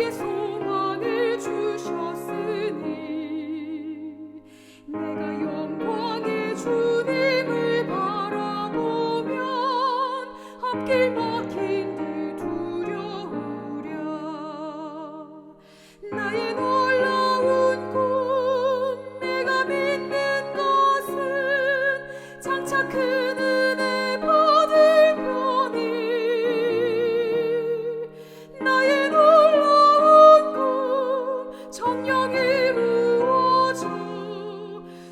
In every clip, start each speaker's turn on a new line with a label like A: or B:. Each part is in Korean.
A: 내게 소망을 주셨으니 내가 영광의 주님을 바라보면 앞길 막힌 듯 두려우랴. 나의 놀라운 꿈 내가 믿는 것은 장차 큰 은혜 받을 편이. 나의 놀라운 꿈 정녕 이루어져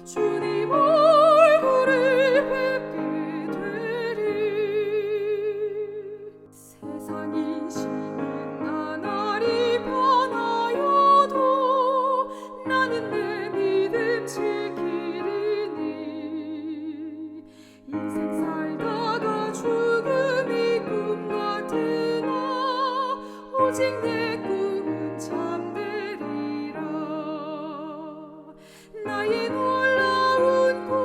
A: 주님 얼굴을 뵙게 되리. 세상 인심은 나날이 변하여도 나는 내 믿음 지키리니. 인생 살다가 죽음이 꿈 같으나 오직 내 꿈은 참되리라. 나의 놀라운 꿈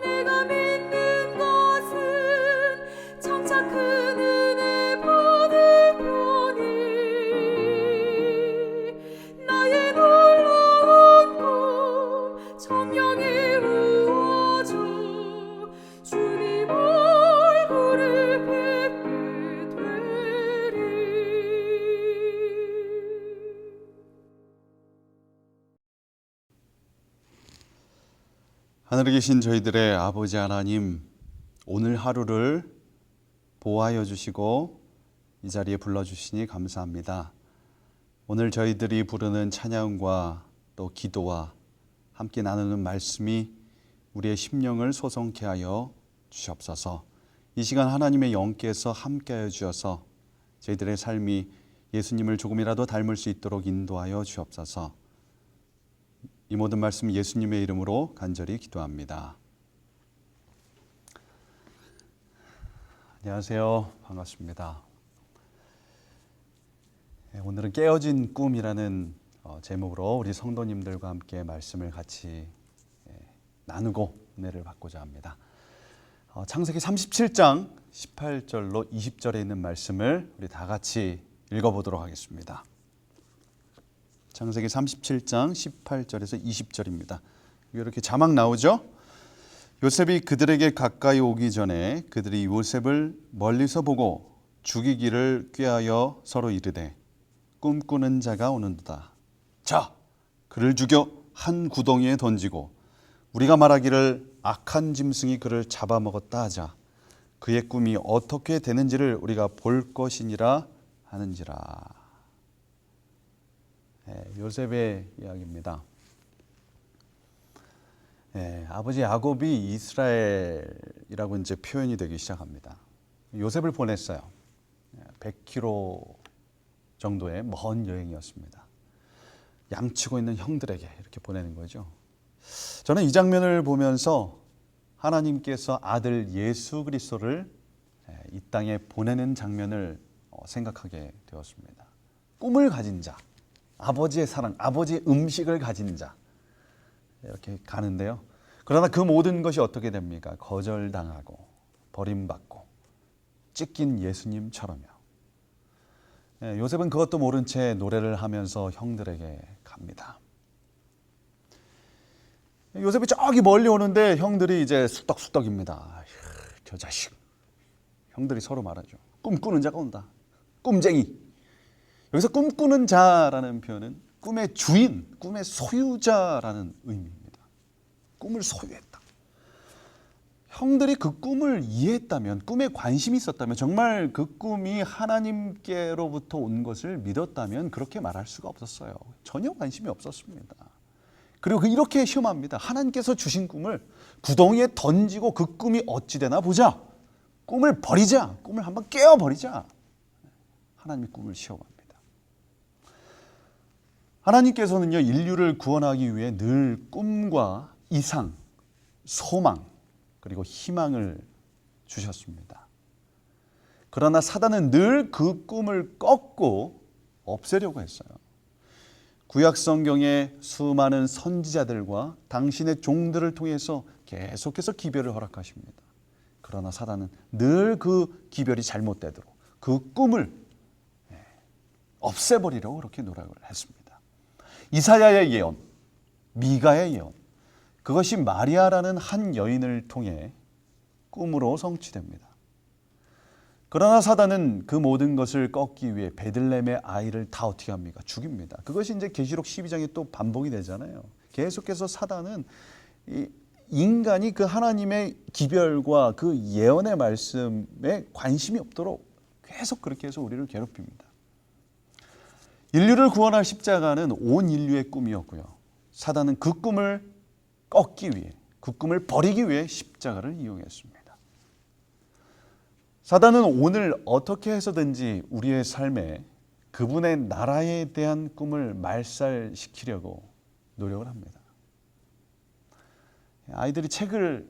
A: 내가 믿는 것은 장차 큰 은혜 받을 편이. 나의 놀라운 꿈 정녕 이루어져 주님 얼굴을 뵙게 되리.
B: 하늘에 계신 저희들의 아버지 하나님, 오늘 하루를 보호하여 주시고 이 자리에 불러주시니 감사합니다. 오늘 저희들이 부르는 찬양과 또 기도와 함께 나누는 말씀이 우리의 심령을 소성케 하여 주시옵소서. 이 시간 하나님의 영께서 함께하여 주셔서 저희들의 삶이 예수님을 조금이라도 닮을 수 있도록 인도하여 주옵소서. 이 모든 말씀 예수님의 이름으로 간절히 기도합니다. 안녕하세요. 반갑습니다. 오늘은 깨어진 꿈이라는 제목으로 우리 성도님들과 함께 말씀을 같이 나누고 은혜를 받고자 합니다. 창세기 37장 18절로 20절에 있는 말씀을 우리 다 같이 읽어보도록 하겠습니다. 창세기 37장 18절에서 20절입니다. 이렇게 자막 나오죠? 요셉이 그들에게 가까이 오기 전에 그들이 요셉을 멀리서 보고 죽이기를 꾀하여 서로 이르되 꿈꾸는 자가 오는도다. 자, 그를 죽여 한 구덩이에 던지고 우리가 말하기를 악한 짐승이 그를 잡아먹었다 하자. 그의 꿈이 어떻게 되는지를 우리가 볼 것이니라 하는지라. 요셉의 이야기입니다. 아버지 야곱이 이스라엘이라고 이제 표현이 되기 시작합니다. 요셉을 보냈어요. 100km 정도의 먼 여행이었습니다. 양치고 있는 형들에게 이렇게 보내는 거죠. 저는 이 장면을 보면서 하나님께서 아들 예수 그리스도를 이 땅에 보내는 장면을 생각하게 되었습니다. 꿈을 가진 자, 아버지의 사랑, 아버지의 음식을 가진 자, 이렇게 가는데요. 그러나 그 모든 것이 어떻게 됩니까? 거절당하고 버림받고 찢긴 예수님처럼요. 요셉은 그것도 모른 채 노래를 하면서 형들에게 갑니다. 요셉이 저기 멀리 오는데 형들이 이제 쑥덕쑥덕입니다. 저 자식. 형들이 서로 말하죠. 꿈꾸는 자가 온다. 꿈쟁이. 여기서 꿈꾸는 자라는 표현은 꿈의 주인, 꿈의 소유자라는 의미입니다. 꿈을 소유했다. 형들이 그 꿈을 이해했다면, 꿈에 관심이 있었다면, 정말 그 꿈이 하나님께로부터 온 것을 믿었다면 그렇게 말할 수가 없었어요. 전혀 관심이 없었습니다. 그리고 이렇게 시험합니다. 하나님께서 주신 꿈을 구덩이에 던지고 그 꿈이 어찌 되나 보자. 꿈을 버리자. 꿈을 한번 깨어버리자. 하나님의 꿈을 시험합니다. 하나님께서는요, 인류를 구원하기 위해 늘 꿈과 이상, 소망, 그리고 희망을 주셨습니다. 그러나 사단은 늘 그 꿈을 꺾고 없애려고 했어요. 구약 성경의 수많은 선지자들과 당신의 종들을 통해서 계속해서 기별을 허락하십니다. 그러나 사단은 늘 그 기별이 잘못되도록 그 꿈을 없애버리려고 그렇게 노력을 했습니다. 이사야의 예언, 미가의 예언, 그것이 마리아라는 한 여인을 통해 꿈으로 성취됩니다. 그러나 사단은 그 모든 것을 꺾기 위해 베들레헴의 아이를 다 어떻게 합니까? 죽입니다. 그것이 이제 계시록 12장에 또 반복이 되잖아요. 계속해서 사단은 인간이 그 하나님의 기별과 그 예언의 말씀에 관심이 없도록 계속 그렇게 해서 우리를 괴롭힙니다. 인류를 구원할 십자가는 온 인류의 꿈이었고요. 사단은 그 꿈을 꺾기 위해, 그 꿈을 버리기 위해 십자가를 이용했습니다. 사단은 오늘 어떻게 해서든지 우리의 삶에 그분의 나라에 대한 꿈을 말살시키려고 노력을 합니다. 아이들이 책을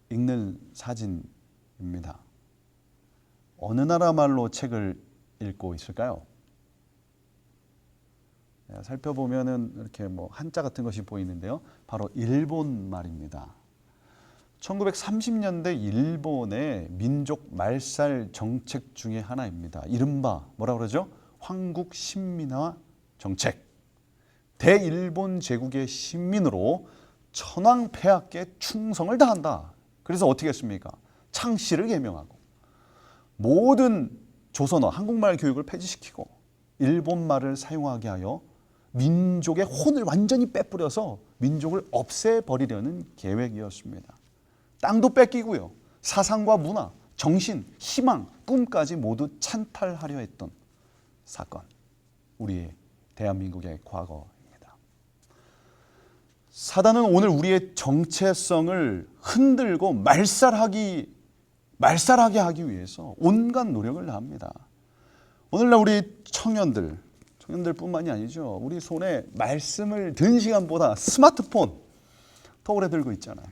B: 읽는 사진입니다. 어느 나라 말로 책을 읽고 있을까요? 살펴보면은 이렇게 뭐 한자 같은 것이 보이는데요. 바로 일본 말입니다. 1930년대 일본의 민족 말살 정책 중에 하나입니다. 이른바 뭐라 그러죠? 황국 신민화 정책. 대일본 제국의 신민으로 천황폐하께 충성을 다한다. 그래서 어떻게 했습니까? 창씨를 개명하고 모든 조선어, 한국말 교육을 폐지시키고 일본말을 사용하게 하여 민족의 혼을 완전히 빼뿌려서 민족을 없애버리려는 계획이었습니다. 땅도 뺏기고요. 사상과 문화, 정신, 희망, 꿈까지 모두 찬탈하려 했던 사건. 우리의 대한민국의 과거입니다. 사단은 오늘 우리의 정체성을 흔들고 말살하게 하기 위해서 온갖 노력을 다합니다. 오늘날 우리 청년들뿐만이 아니죠. 우리 손에 말씀을 든 시간보다 스마트폰 더 오래 들고 있잖아요.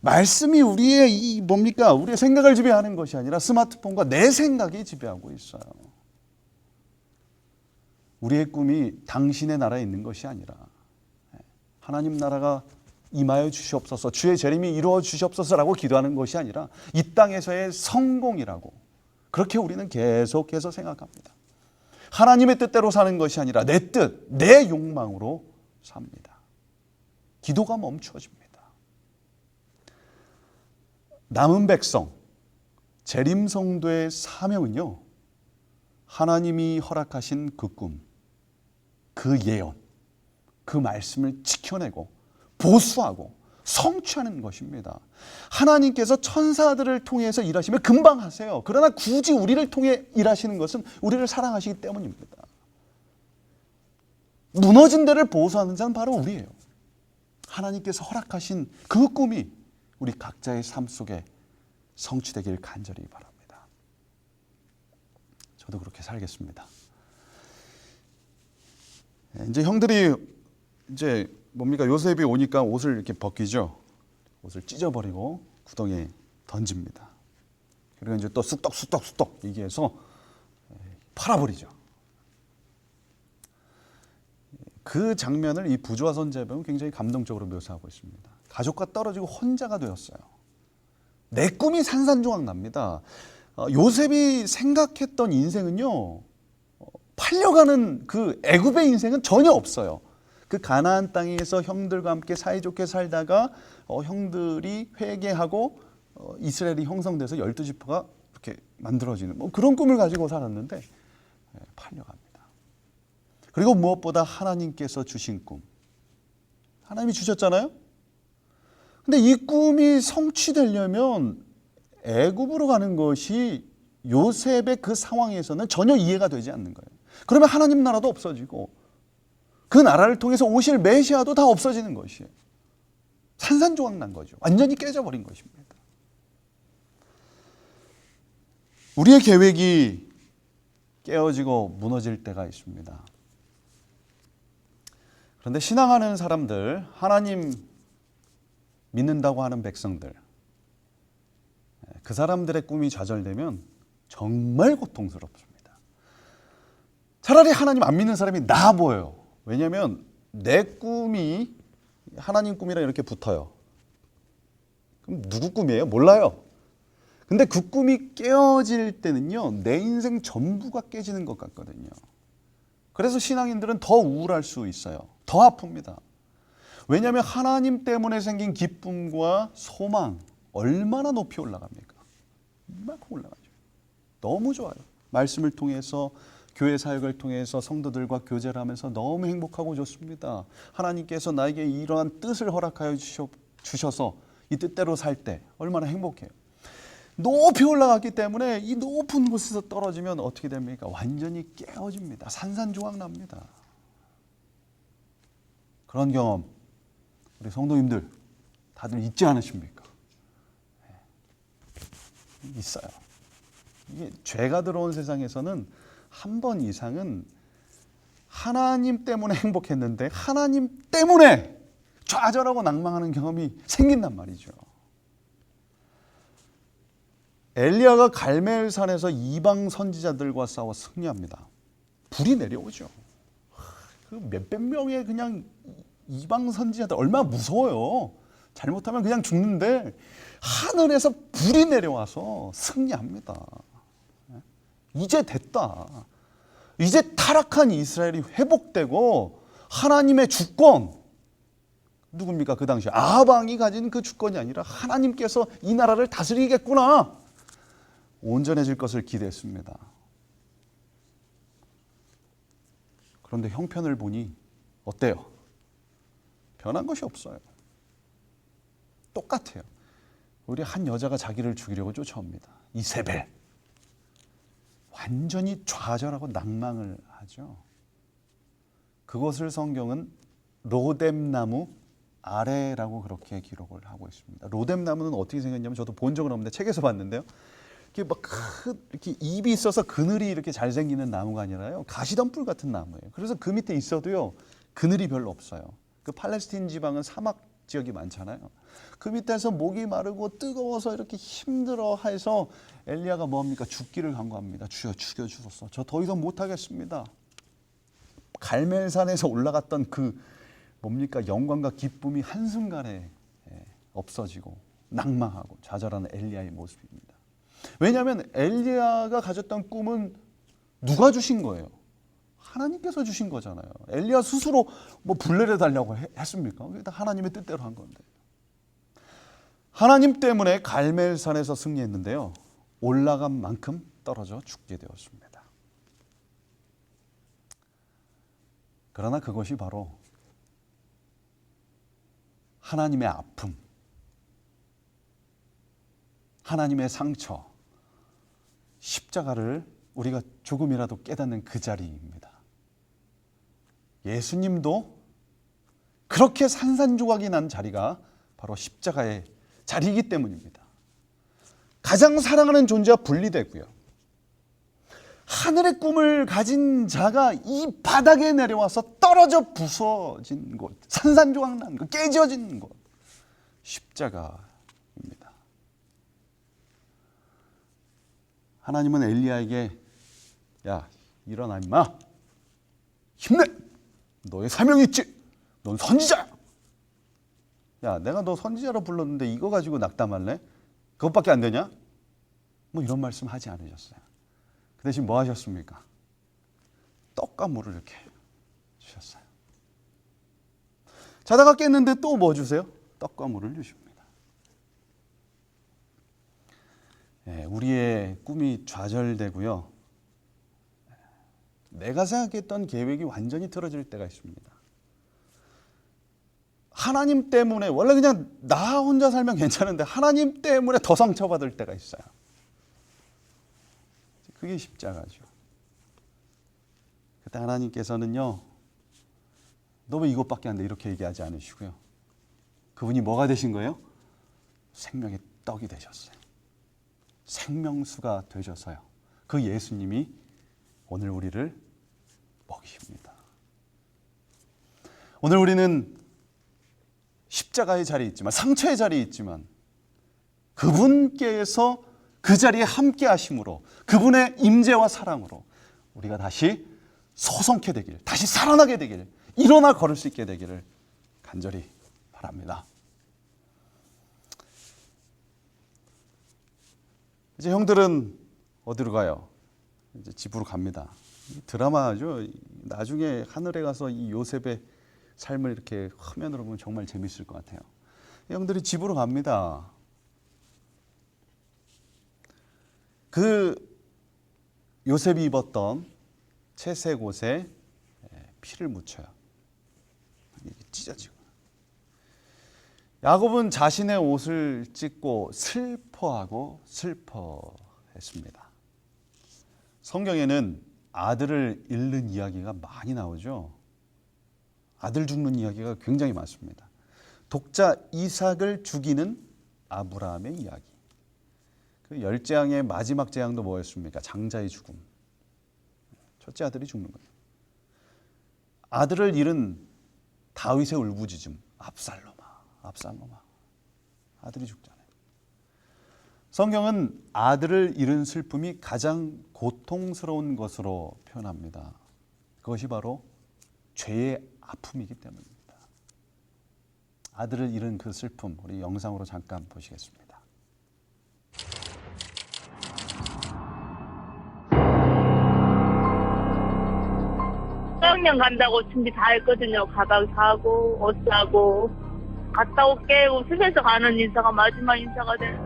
B: 말씀이 우리의 우리의 생각을 지배하는 것이 아니라 스마트폰과 내 생각이 지배하고 있어요. 우리의 꿈이 당신의 나라에 있는 것이 아니라 하나님 나라가 임하여 주시옵소서, 주의 재림이 이루어 주시옵소서라고 기도하는 것이 아니라 이 땅에서의 성공이라고 그렇게 우리는 계속해서 생각합니다. 하나님의 뜻대로 사는 것이 아니라 내 뜻, 내 욕망으로 삽니다. 기도가 멈추어집니다. 남은 백성, 재림성도의 사명은요, 하나님이 허락하신 그 꿈, 그 예언, 그 말씀을 지켜내고 보수하고 성취하는 것입니다. 하나님께서 천사들을 통해서 일하시면 금방 하세요. 그러나 굳이 우리를 통해 일하시는 것은 우리를 사랑하시기 때문입니다. 무너진 데를 보수하는 자는 바로 우리예요. 하나님께서 허락하신 그 꿈이 우리 각자의 삶 속에 성취되길 간절히 바랍니다. 저도 그렇게 살겠습니다. 이제 형들이 요셉이 오니까 옷을 이렇게 벗기죠. 옷을 찢어버리고 구덩이에 던집니다. 그리고 이제 또 쑥떡 얘기해서 팔아버리죠. 그 장면을 이 부조화 선지자는 굉장히 감동적으로 묘사하고 있습니다. 가족과 떨어지고 혼자가 되었어요. 내 꿈이 산산조각 납니다. 요셉이 생각했던 인생은요, 팔려가는 그 애굽의 인생은 전혀 없어요. 그 가나안 땅에서 형들과 함께 사이좋게 살다가 형들이 회개하고 이스라엘이 형성돼서 12지파가 이렇게 만들어지는 그런 꿈을 가지고 살았는데 팔려갑니다. 그리고 무엇보다 하나님께서 주신 꿈, 하나님이 주셨잖아요. 근데 이 꿈이 성취되려면 애굽으로 가는 것이 요셉의 그 상황에서는 전혀 이해가 되지 않는 거예요. 그러면 하나님 나라도 없어지고 그 나라를 통해서 오실 메시아도 다 없어지는 것이에요. 산산조각 난 거죠. 완전히 깨져버린 것입니다. 우리의 계획이 깨어지고 무너질 때가 있습니다. 그런데 신앙하는 사람들, 하나님 믿는다고 하는 백성들, 그 사람들의 꿈이 좌절되면 정말 고통스럽습니다. 차라리 하나님 안 믿는 사람이 나아 보여요. 왜냐하면 내 꿈이 하나님 꿈이랑 이렇게 붙어요. 그럼 누구 꿈이에요? 몰라요. 근데 그 꿈이 깨어질 때는요, 내 인생 전부가 깨지는 것 같거든요. 그래서 신앙인들은 더 우울할 수 있어요. 더 아픕니다. 왜냐하면 하나님 때문에 생긴 기쁨과 소망 얼마나 높이 올라갑니까? 이만큼 올라가죠. 너무 좋아요. 말씀을 통해서, 교회 사역을 통해서 성도들과 교제를 하면서 너무 행복하고 좋습니다. 하나님께서 나에게 이러한 뜻을 허락하여 주셔서 이 뜻대로 살 때 얼마나 행복해요. 높이 올라갔기 때문에 이 높은 곳에서 떨어지면 어떻게 됩니까? 완전히 깨어집니다. 산산조각 납니다. 그런 경험 우리 성도님들 다들 있지 않으십니까? 있어요. 이게 죄가 들어온 세상에서는 한 번 이상은 하나님 때문에 행복했는데 하나님 때문에 좌절하고 낭망하는 경험이 생긴단 말이죠. 엘리야가 갈멜산에서 이방 선지자들과 싸워 승리합니다. 불이 내려오죠. 그 몇백 명의 그냥 이방 선지자들 얼마나 무서워요. 잘못하면 그냥 죽는데 하늘에서 불이 내려와서 승리합니다. 이제 됐다. 이제 타락한 이스라엘이 회복되고 하나님의 주권, 누굽니까? 그 당시 아합 왕이 가진 그 주권이 아니라 하나님께서 이 나라를 다스리겠구나. 온전해질 것을 기대했습니다. 그런데 형편을 보니 어때요? 변한 것이 없어요. 똑같아요. 우리 한 여자가 자기를 죽이려고 쫓아옵니다. 이세벨. 완전히 좌절하고 낭망을 하죠. 그것을 성경은 로뎀나무 아래라고 그렇게 기록을 하고 있습니다. 로뎀나무는 어떻게 생겼냐면 저도 본 적은 없는데 책에서 봤는데요. 이렇게 막 이렇게 잎이 있어서 그늘이 이렇게 잘 생기는 나무가 아니라요. 가시덤불 같은 나무예요. 그래서 그 밑에 있어도요. 그늘이 별로 없어요. 그 팔레스틴 지방은 사막 지역이 많잖아요. 그 밑에서 목이 마르고 뜨거워서 이렇게 힘들어해서 엘리야가 뭐합니까? 죽기를 간구합니다. 주여 죽여주소서. 저 더 이상 못하겠습니다. 갈멜산에서 올라갔던 그 뭡니까? 영광과 기쁨이 한순간에 없어지고 낭망하고 좌절하는 엘리야의 모습입니다. 왜냐하면 엘리야가 가졌던 꿈은 누가 주신 거예요? 하나님께서 주신 거잖아요. 엘리야 스스로 뭐 불 내려달라고 했습니까? 하나님의 뜻대로 한 건데. 하나님 때문에 갈멜산에서 승리했는데요. 올라간 만큼 떨어져 죽게 되었습니다. 그러나 그것이 바로 하나님의 아픔, 하나님의 상처, 십자가를 우리가 조금이라도 깨닫는 그 자리입니다. 예수님도 그렇게 산산조각이 난 자리가 바로 십자가의 자리이기 때문입니다. 가장 사랑하는 존재와 분리되고요. 하늘의 꿈을 가진 자가 이 바닥에 내려와서 떨어져 부서진 곳, 산산조각 난 곳, 깨져진 곳, 십자가입니다. 하나님은 엘리야에게 야, 일어나 임마. 힘내. 너의 사명이 있지. 넌 선지자야. 야, 내가 너 선지자로 불렀는데 이거 가지고 낙담할래? 그것밖에 안 되냐? 뭐 이런 말씀 하지 않으셨어요. 그 대신 뭐 하셨습니까? 떡과 물을 이렇게 주셨어요. 자다가 깼는데 또 뭐 주세요? 떡과 물을 주십니다. 우리의 꿈이 좌절되고요. 내가 생각했던 계획이 완전히 틀어질 때가 있습니다. 하나님 때문에 원래 그냥 나 혼자 살면 괜찮은데 하나님 때문에 더 상처받을 때가 있어요. 그게 십자가죠. 그때 하나님께서는요. 너 왜 이것밖에 안 돼? 이렇게 얘기하지 않으시고요. 그분이 뭐가 되신 거예요? 생명의 떡이 되셨어요. 생명수가 되셔서요. 그 예수님이 오늘 우리를 먹이십니다. 오늘 우리는 십자가의 자리에 있지만 상처의 자리에 있지만 그분께서 그 자리에 함께 하심으로 그분의 임재와 사랑으로 우리가 다시 소성케 되길, 다시 살아나게 되길, 일어나 걸을 수 있게 되기를 간절히 바랍니다. 이제 형들은 어디로 가요? 이제 집으로 갑니다. 드라마죠. 나중에 하늘에 가서 이 요셉의 삶을 이렇게 화면으로 보면 정말 재밌을 것 같아요. 형들이 집으로 갑니다. 그 요셉이 입었던 채색 옷에 피를 묻혀요. 이게 찢어지고. 야곱은 자신의 옷을 찢고 슬퍼했습니다. 성경에는 아들을 잃는 이야기가 많이 나오죠. 아들 죽는 이야기가 굉장히 많습니다. 독자 이삭을 죽이는 아브라함의 이야기. 그 10재앙의 마지막 재앙도 뭐였습니까? 장자의 죽음. 첫째 아들이 죽는 거예요. 아들을 잃은 다윗의 울부짖음. 압살롬아. 아들이 죽잖아요. 성경은 아들을 잃은 슬픔이 가장 고통스러운 것으로 표현합니다. 그것이 바로 죄의 아픔이기 때문입니다. 아들을 잃은 그 슬픔, 우리 영상으로 잠깐 보시겠습니다.
C: 수학여행 간다고 준비 다 했거든요. 가방 사고, 옷 사고. 갔다 올게 웃으면서 가는 인사가 마지막 인사가 돼.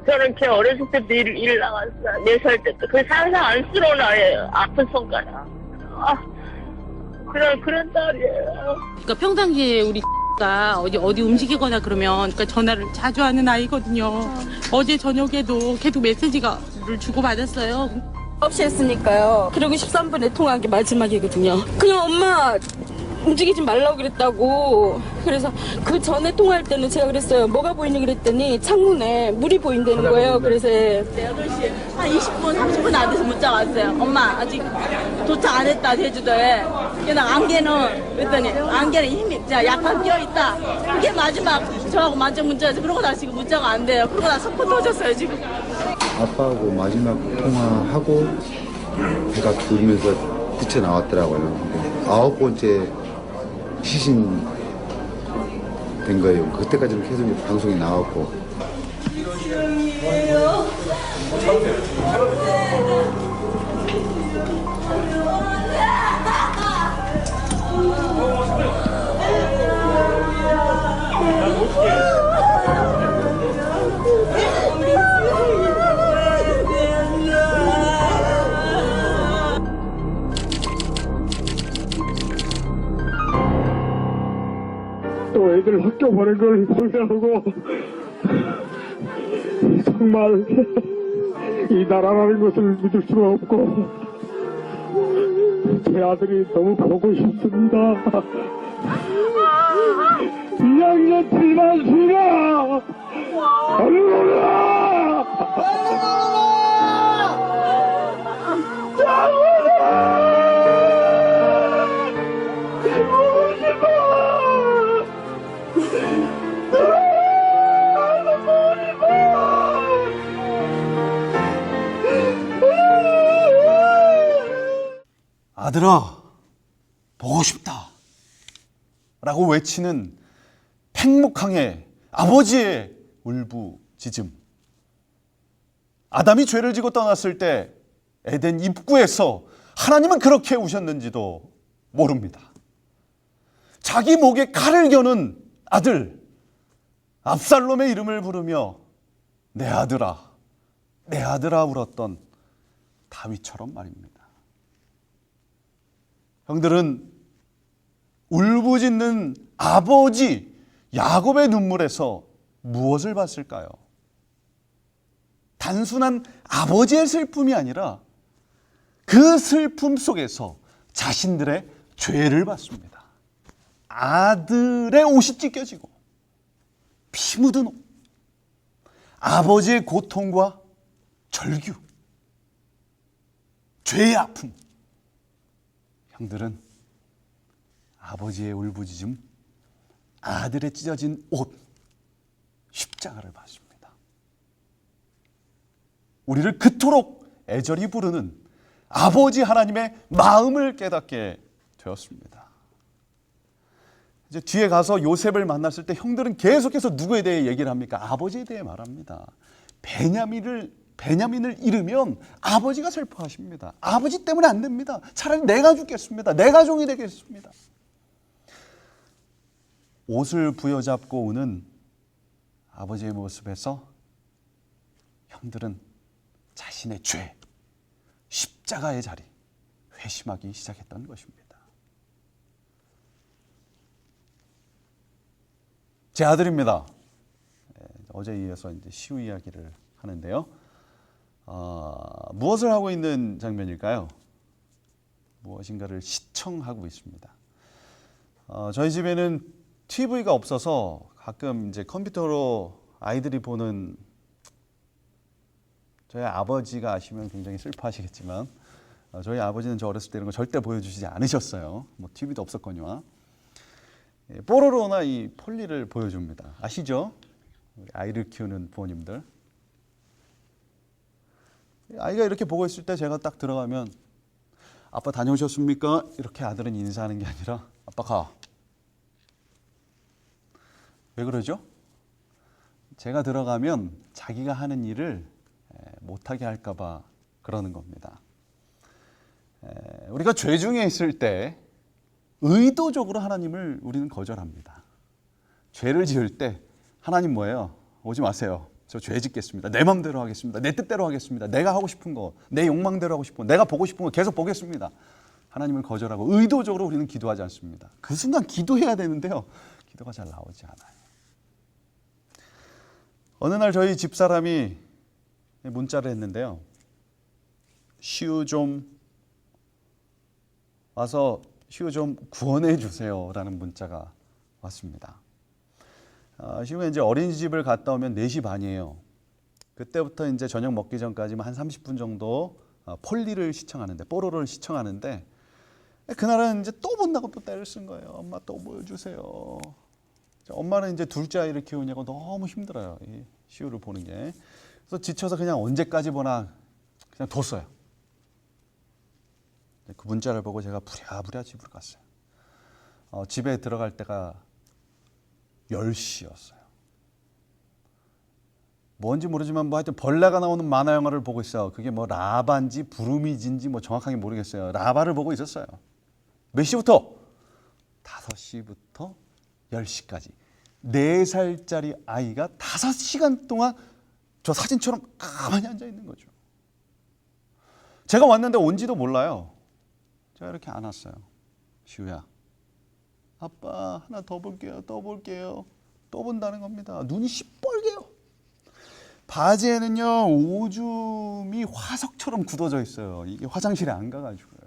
C: 저는 제 어렸을 때도 일 나갔어요. 4살 때도. 그래서 항상 안쓰러운 아이예요. 아픈 손가락. 그런 딸이에요.
D: 그러니까 평상시에 우리 가 어디 움직이거나 그러면 그러니까 전화를 자주 하는 아이거든요. 어제 저녁에도 계속 메시지를 주고받았어요.
E: 없이 했으니까요. 그리고 13분에 통화한 게 마지막이거든요. 그냥 엄마 움직이지 말라고 그랬다고. 그래서 그 전에 통화할 때는 제가 그랬어요. 뭐가 보이니 그랬더니 창문에 물이 보인다는 거예요. 그래서
D: 8시 한 20분, 30분 안 돼서 문자가 왔어요. 엄마 아직 도착 안 했다 제주도에. 그냥 안개는 그랬더니 안개는 힘이 약간 껴있다. 그게 마지막 저하고 만져 문자에서 그러고 나서 지금 문자가 안 돼요. 그러고 나서 속고 터졌어요 지금.
F: 아빠하고 마지막 통화하고 배가 부르면서 뛰쳐나왔더라고요. 9번째 시신 된 거예요. 그때까지는 계속 방송에 나왔고.
G: 또 애들 학교 보낸 걸 후회하고 정말 이 나라라는 것을 믿을 수가 없고 제 아들이 너무 보고 싶습니다. 2학년 7만 수가 얼른 오라!
B: 아들아, 보고 싶다 라고 외치는 팽목항의 아버지의 울부짖음. 아담이 죄를 지고 떠났을 때 에덴 입구에서 하나님은 그렇게 우셨는지도 모릅니다. 자기 목에 칼을 겨눈 아들 압살롬의 이름을 부르며 내 아들아 울었던 다윗처럼 말입니다. 형들은 울부짖는 아버지 야곱의 눈물에서 무엇을 봤을까요? 단순한 아버지의 슬픔이 아니라 그 슬픔 속에서 자신들의 죄를 봤습니다. 아들의 옷이 찢겨지고 피 묻은 옷, 아버지의 고통과 절규, 죄의 아픔. 형들은 아버지의 울부짖음, 아들의 찢어진 옷, 십자가를 봤습니다. 우리를 그토록 애절히 부르는 아버지 하나님의 마음을 깨닫게 되었습니다. 이제 뒤에 가서 요셉을 만났을 때 형들은 계속해서 누구에 대해 얘기를 합니까? 아버지에 대해 말합니다. 베냐민을 잃으면 아버지가 슬퍼하십니다. 아버지 때문에 안 됩니다. 차라리 내가 죽겠습니다. 내가 종이 되겠습니다. 옷을 부여잡고 우는 아버지의 모습에서 형들은 자신의 죄, 십자가의 자리, 회심하기 시작했던 것입니다. 제 아들입니다. 어제에 이어서 이제 시우 이야기를 하는데요. 무엇을 하고 있는 장면일까요? 무엇인가를 시청하고 있습니다. 저희 집에는 TV가 없어서 가끔 이제 컴퓨터로 아이들이 보는, 저희 아버지가 아시면 굉장히 슬퍼하시겠지만 저희 아버지는 저 어렸을 때 이런 거 절대 보여주시지 않으셨어요. 뭐 TV도 없었거니와. 뽀로로나 이 폴리를 보여줍니다. 아시죠? 아이를 키우는 부모님들. 아이가 이렇게 보고 있을 때 제가 딱 들어가면 아빠 다녀오셨습니까? 이렇게 아들은 인사하는 게 아니라 아빠 가. 왜 그러죠? 제가 들어가면 자기가 하는 일을 못하게 할까 봐 그러는 겁니다. 우리가 죄 중에 있을 때 의도적으로 하나님을 우리는 거절합니다. 죄를 지을 때 하나님 뭐예요? 오지 마세요. 저 죄 짓겠습니다. 내 마음대로 하겠습니다. 내 뜻대로 하겠습니다. 내가 하고 싶은 거, 내 욕망대로 하고 싶은 거, 내가 보고 싶은 거 계속 보겠습니다. 하나님을 거절하고 의도적으로 우리는 기도하지 않습니다. 그 순간 기도해야 되는데요. 기도가 잘 나오지 않아요. 어느 날 저희 집사람이 문자를 했는데요. 시우 좀 와서 시우 좀 구원해 주세요라는 문자가 왔습니다. 시우가 이제 어린이집을 갔다 오면 4시 반이에요. 그때부터 이제 저녁 먹기 전까지만 한 30분 정도 폴리를 시청하는데, 뽀로로를 시청하는데, 그날은 이제 또 본다고 또 때를 쓴 거예요. 엄마 또 보여주세요. 엄마는 이제 둘째 아이를 키우냐고 너무 힘들어요. 이 시우를 보는 게. 그래서 지쳐서 그냥 언제까지 보나 그냥 뒀어요. 그 문자를 보고 제가 부랴부랴 집으로 갔어요. 집에 들어갈 때가 10시였어요. 뭔지 모르지만 뭐 하여튼 벌레가 나오는 만화 영화를 보고 있어요. 그게 뭐 라바인지 부르미진지 뭐 정확하게 모르겠어요. 라바를 보고 있었어요. 몇 시부터? 5시부터 10시까지. 4살짜리 아이가 5시간 동안 저 사진처럼 가만히 앉아 있는 거죠. 제가 왔는데 온지도 몰라요. 제가 이렇게 안았어요. 시우야, 아빠 하나 더 볼게요. 또 볼게요. 또 본다는 겁니다. 눈이 시뻘개요. 바지에는요 오줌이 화석처럼 굳어져 있어요. 이게 화장실에 안 가가지고요.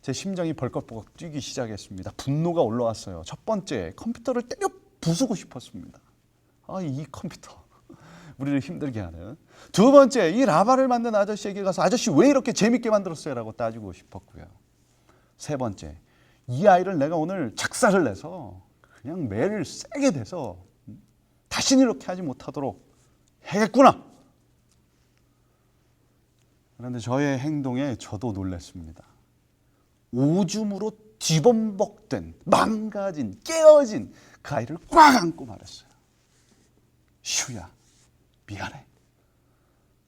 B: 제 심장이 벌컥벌컥 뛰기 시작했습니다. 분노가 올라왔어요. 첫 번째, 컴퓨터를 때려 부수고 싶었습니다. 이 컴퓨터 우리를 힘들게 하는. 두 번째, 이 라바를 만든 아저씨에게 가서 아저씨 왜 이렇게 재밌게 만들었어요? 라고 따지고 싶었고요. 세 번째, 이 아이를 내가 오늘 작사를 내서 그냥 매를 세게 대서 다시는 이렇게 하지 못하도록 해야겠구나. 그런데 저의 행동에 저도 놀랐습니다. 오줌으로 뒤범벅된, 망가진, 깨어진 그 아이를 꽉 안고 말했어요. 시우야, 미안해.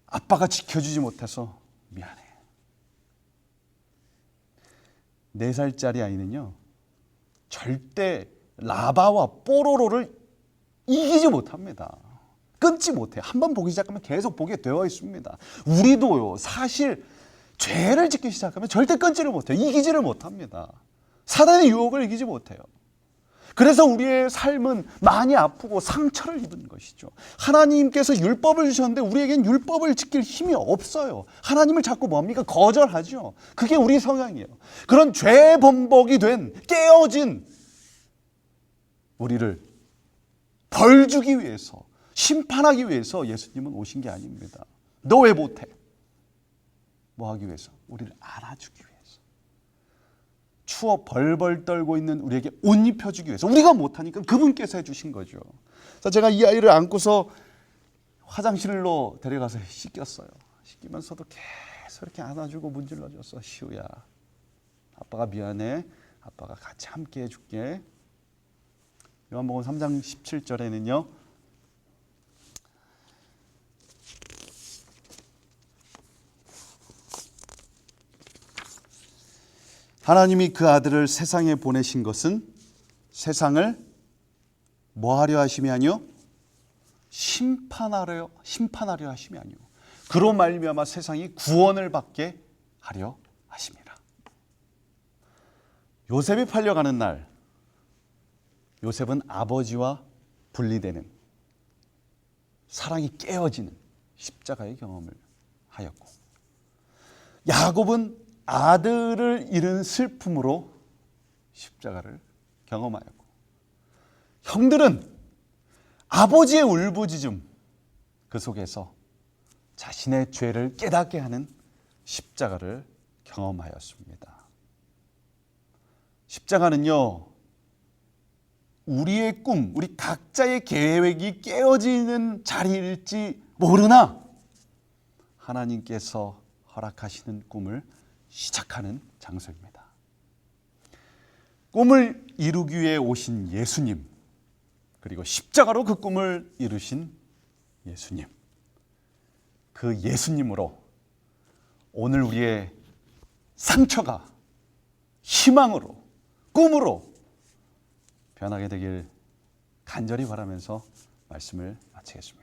B: 아빠가 지켜주지 못해서 미안해. 4살짜리 아이는요, 절대 라바와 뽀로로를 이기지 못합니다. 끊지 못해요. 한번 보기 시작하면 계속 보게 되어 있습니다. 우리도요, 사실 죄를 짓기 시작하면 절대 끊지를 못해요. 이기지를 못합니다. 사단의 유혹을 이기지 못해요. 그래서 우리의 삶은 많이 아프고 상처를 입은 것이죠. 하나님께서 율법을 주셨는데 우리에겐 율법을 지킬 힘이 없어요. 하나님을 자꾸 뭡니까? 거절하죠. 그게 우리 성향이에요. 그런 죄 범벅이 된 깨어진 우리를 벌 주기 위해서, 심판하기 위해서 예수님은 오신 게 아닙니다. 너 왜 못해? 뭐 하기 위해서? 우리를 안아주기 위해서. 추워 벌벌 떨고 있는 우리에게 옷 입혀주기 위해서. 우리가 못하니까 그분께서 해주신 거죠. 그래서 제가 이 아이를 안고서 화장실로 데려가서 씻겼어요. 씻기면서도 계속 이렇게 안아주고 문질러줬어. 시우야, 아빠가 미안해. 아빠가 같이 함께 해줄게. 요한복음 3장 17절에는요, 하나님이 그 아들을 세상에 보내신 것은 세상을 뭐 하려 하심이 아니요? 심판하려 하심이 아니요. 그로 말미암아 세상이 구원을 받게 하려 하심이라. 요셉이 팔려가는 날, 요셉은 아버지와 분리되는, 사랑이 깨어지는 십자가의 경험을 하였고, 야곱은 아들을 잃은 슬픔으로 십자가를 경험하였고, 형들은 아버지의 울부짖음 그 속에서 자신의 죄를 깨닫게 하는 십자가를 경험하였습니다. 십자가는요, 우리의 꿈, 우리 각자의 계획이 깨어지는 자리일지 모르나 하나님께서 허락하시는 꿈을 시작하는 장소입니다. 꿈을 이루기 위해 오신 예수님, 그리고 십자가로 그 꿈을 이루신 예수님, 그 예수님으로 오늘 우리의 상처가 희망으로, 꿈으로 변하게 되길 간절히 바라면서 말씀을 마치겠습니다.